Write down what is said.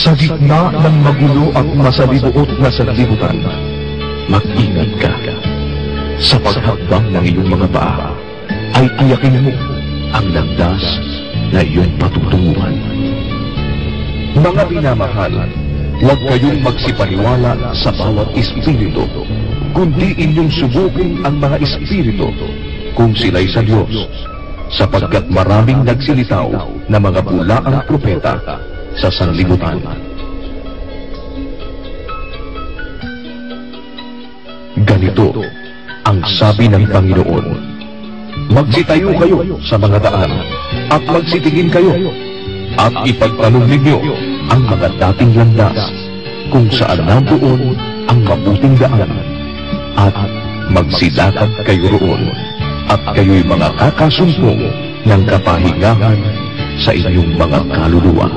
Sa gitna ng magulo at masalibuot na sanlibutan, mag-ingat ka. Sa paghakbang ng iyong mga paa, ay tiyakin mo ang landas na iyong patutunguhan. Mga minamahal, huwag kayong magsipaniwala sa bawat espiritu, kundi inyong subukin ang mga espiritu kung sila'y sa Diyos, sapagkat maraming nagsilitaw na mga bulaang propeta sa sanlibutan. Ganito ang sabi ng Panginoon: magsitayo kayo sa mga daan at magsitingin kayo at ipagtanong ninyo ang mga dating landas kung saan nandoon ang mabuting daan, at magsilakad kayo roon at kayo'y mga kakasumpong ng kapahingahan sa inyong mga kaluluwa.